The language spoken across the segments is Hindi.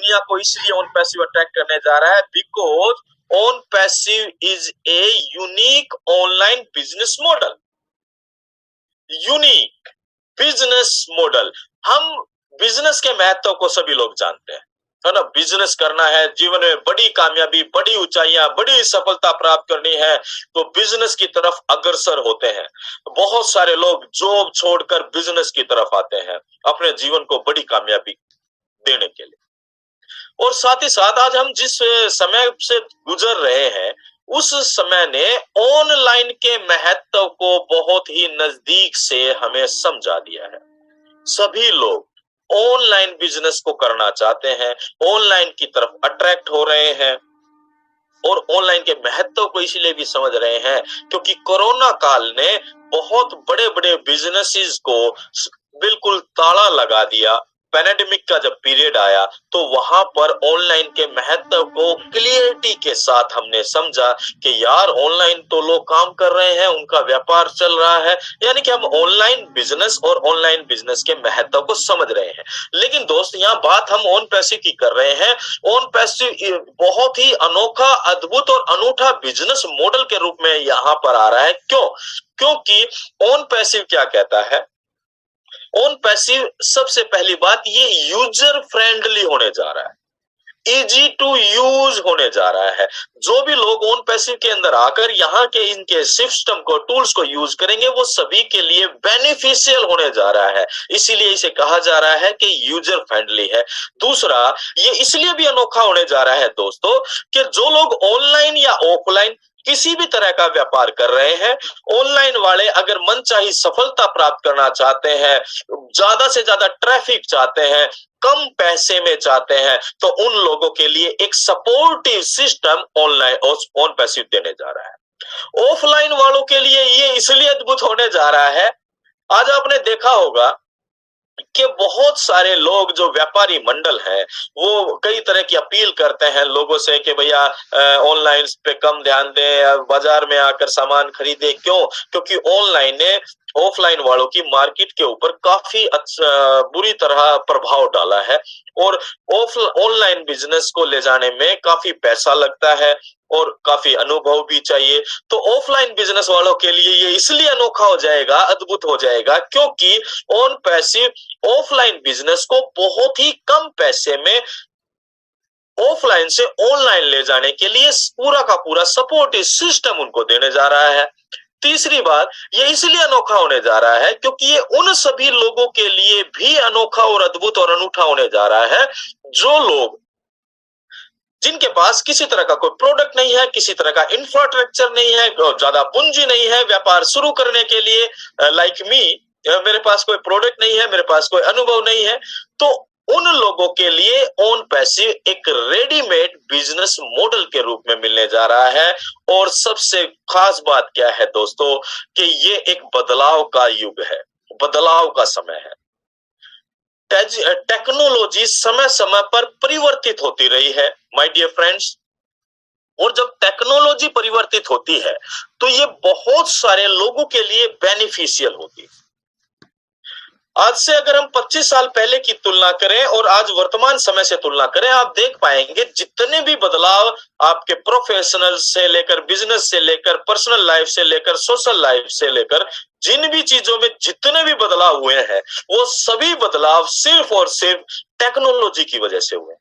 दुनिया को इसलिए ऑन पैसिव अट्रैक्ट करने जा रहा है because on passive is a unique online business model. Unique business model. हम बिजनेस के महत्व को सभी लोग जानते हैं, है ना। बिजनेस करना है, जीवन में बड़ी कामयाबी, बड़ी ऊंचाइयां, बड़ी सफलता प्राप्त करनी है तो बिजनेस की तरफ अग्रसर होते हैं। बहुत सारे लोग जॉब छोड़कर बिजनेस की तरफ आते हैं अपने जीवन को बड़ी कामयाबी देने के लिए। और साथ ही साथ आज हम जिस समय से गुजर रहे हैं उस समय ने ऑनलाइन के महत्व को बहुत ही नजदीक से हमें समझा दिया है। सभी लोग ऑनलाइन बिजनेस को करना चाहते हैं, ऑनलाइन की तरफ अट्रैक्ट हो रहे हैं और ऑनलाइन के महत्व को इसलिए भी समझ रहे हैं क्योंकि कोरोना काल ने बहुत बड़े बड़े बिजनेसेस को बिल्कुल ताला लगा दिया। पैंडेमिक का जब पीरियड आया तो वहां पर ऑनलाइन के महत्व को क्लियरिटी के साथ हमने समझा कि यार ऑनलाइन तो लोग काम कर रहे हैं, उनका व्यापार चल रहा है, यानी कि हम ऑनलाइन बिजनेस और ऑनलाइन बिजनेस के महत्व को समझ रहे हैं। लेकिन दोस्त यहाँ बात हम ऑन पैसिव की कर रहे हैं। ऑन पैसिव बहुत ही अनोखा, अद्भुत और अनूठा बिजनेस मॉडल के रूप में यहाँ पर आ रहा है। क्यों? क्योंकि ऑन पैसिव क्या कहता है? ऑन पैसिव सबसे पहली बात ये यूजर फ्रेंडली होने जा रहा है, इजी टू यूज होने जा रहा है। जो भी लोग ऑन पैसिव के अंदर आकर यहाँ के इनके सिस्टम को, टूल्स को यूज करेंगे वो सभी के लिए बेनिफिशियल होने जा रहा है। इसीलिए इसे कहा जा रहा है कि यूजर फ्रेंडली है। दूसरा, ये इसलिए भी अनोखा होने जा रहा है दोस्तों कि जो लोग ऑनलाइन या ऑफलाइन किसी भी तरह का व्यापार कर रहे हैं, ऑनलाइन वाले अगर मनचाही सफलता प्राप्त करना चाहते हैं, ज्यादा से ज्यादा ट्रैफिक चाहते हैं, कम पैसे में चाहते हैं, तो उन लोगों के लिए एक supportive system online on passive देने जा रहा है। ऑफलाइन वालों के लिए ये इसलिए अद्भुत होने जा रहा है, आज आपने देखा होगा कि बहुत सारे लोग जो व्यापारी मंडल हैं वो कई तरह की अपील करते हैं लोगों से कि भैया ऑनलाइन पे कम ध्यान दें, बाजार में आकर सामान खरीदें। क्यों? क्योंकि ऑनलाइन ने ऑफलाइन वालों की मार्केट के ऊपर काफी बुरी तरह प्रभाव डाला है और ऑनलाइन बिजनेस को ले जाने में काफी पैसा लगता है और काफी अनुभव भी चाहिए। तो ऑफलाइन बिजनेस वालों के लिए ये इसलिए अनोखा हो जाएगा, अद्भुत हो जाएगा क्योंकि ऑन पैसिव ऑफलाइन बिजनेस को बहुत ही कम पैसे में ऑफलाइन से ऑनलाइन ले जाने के लिए पूरा का पूरा सपोर्टिव सिस्टम उनको देने जा रहा है। तीसरी बात, ये इसलिए अनोखा होने जा रहा है क्योंकि ये उन सभी लोगों के लिए भी अनोखा और अद्भुत और अनूठा होने जा रहा है जो लोग, जिनके पास किसी तरह का कोई प्रोडक्ट नहीं है, किसी तरह का इंफ्रास्ट्रक्चर नहीं है, ज्यादा पूंजी नहीं है व्यापार शुरू करने के लिए, लाइक मी, मेरे पास कोई प्रोडक्ट नहीं है, मेरे पास कोई अनुभव नहीं है, तो उन लोगों के लिए ऑन पैसिव एक रेडीमेड बिजनेस मॉडल के रूप में मिलने जा रहा है। और सबसे खास बात क्या है दोस्तों कि ये एक बदलाव का युग है, बदलाव का समय है। टेक्नोलॉजी समय समय पर परिवर्तित होती रही है माय डियर फ्रेंड्स, और जब टेक्नोलॉजी परिवर्तित होती है तो ये बहुत सारे लोगों के लिए बेनिफिशियल होती है। आज से अगर हम 25 साल पहले की तुलना करें और आज वर्तमान समय से तुलना करें, आप देख पाएंगे जितने भी बदलाव आपके प्रोफेशनल से लेकर, बिजनेस से लेकर, पर्सनल लाइफ से लेकर, सोशल लाइफ से लेकर, जिन भी चीजों में जितने भी बदलाव हुए हैं वो सभी बदलाव सिर्फ और सिर्फ टेक्नोलॉजी की वजह से हुए।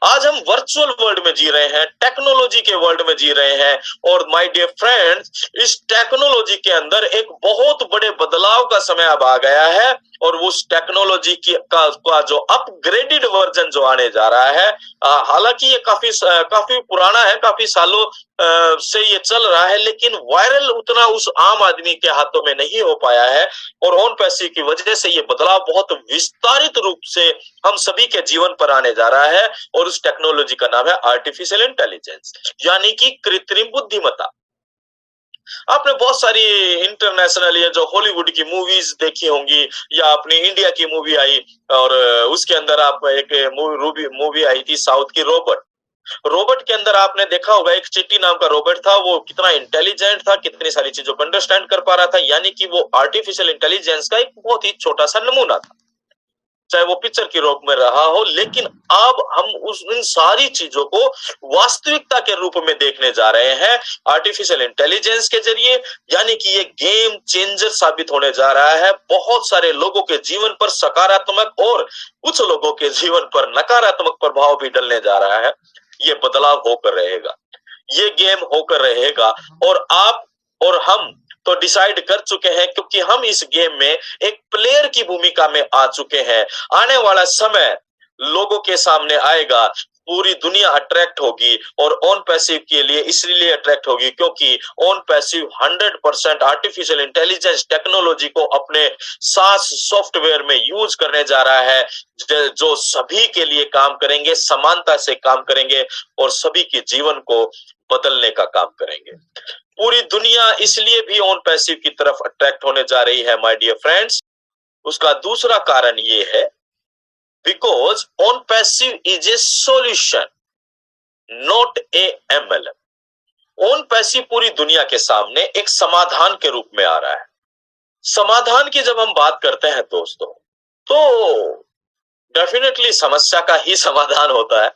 आज हम वर्चुअल वर्ल्ड में जी रहे हैं, टेक्नोलॉजी के वर्ल्ड में जी रहे हैं और माय डियर फ्रेंड्स, इस टेक्नोलॉजी के अंदर एक बहुत बड़े बदलाव का समय अब आ गया है और उस टेक्नोलॉजी का जो अपग्रेडेड वर्जन जो आने जा रहा है, हालांकि ये काफी पुराना है, काफी सालों से ये चल रहा है, लेकिन वायरल उतना उस आम आदमी के हाथों में नहीं हो पाया है और ऑन पैसिव की वजह से ये बदलाव बहुत विस्तारित रूप से हम सभी के जीवन पर आने जा रहा है और उस टेक्नोलॉजी का नाम है आर्टिफिशियल इंटेलिजेंस, यानी कि कृत्रिम बुद्धिमत्ता। आपने बहुत सारी इंटरनेशनल ये जो हॉलीवुड की मूवीज देखी होंगी या अपनी इंडिया की मूवी आई और उसके अंदर आप एक मूवी आई थी साउथ की रोबोट के अंदर आपने देखा होगा एक चिट्टी नाम का रोबोट था, वो कितना इंटेलिजेंट था, कितनी सारी चीजों को अंडरस्टैंड कर पा रहा था, यानी कि वो आर्टिफिशियल इंटेलिजेंस का एक बहुत ही छोटा सा नमूना था। चाहे वो पिक्चर के रूप में रहा हो, लेकिन अब हम इन सारी चीजों को वास्तविकता के रूप में देखने जा रहे हैं आर्टिफिशियल इंटेलिजेंस के जरिए। यानी कि ये गेम चेंजर साबित होने जा रहा है। बहुत सारे लोगों के जीवन पर सकारात्मक और कुछ लोगों के जीवन पर नकारात्मक प्रभाव भी डलने जा रहा है। ये बदलाव होकर रहेगा, ये गेम होकर रहेगा, और आप और हम तो डिसाइड कर चुके हैं, क्योंकि हम इस गेम में एक प्लेयर की भूमिका में आ चुके हैं। आने वाला समय लोगों के सामने आएगा, पूरी दुनिया अट्रैक्ट होगी, और ऑन पैसिव के लिए इसलिए अट्रैक्ट होगी क्योंकि on passive 100% artificial intelligence technology को अपने सास सॉफ्टवेयर में यूज करने जा रहा है, जो सभी के लिए काम करेंगे, समानता से काम करेंगे और सभी के जीवन को बदलने का काम करेंगे। पूरी दुनिया इसलिए भी ऑन पैसिव की तरफ अट्रैक्ट होने जा रही है माय डियर फ्रेंड्स। उसका दूसरा कारण ये है, because on passive is a solution not a MLM. On passive पूरी दुनिया के सामने एक समाधान के रूप में आ रहा है। समाधान की जब हम बात करते हैं दोस्तों, तो डेफिनेटली समस्या का ही समाधान होता है।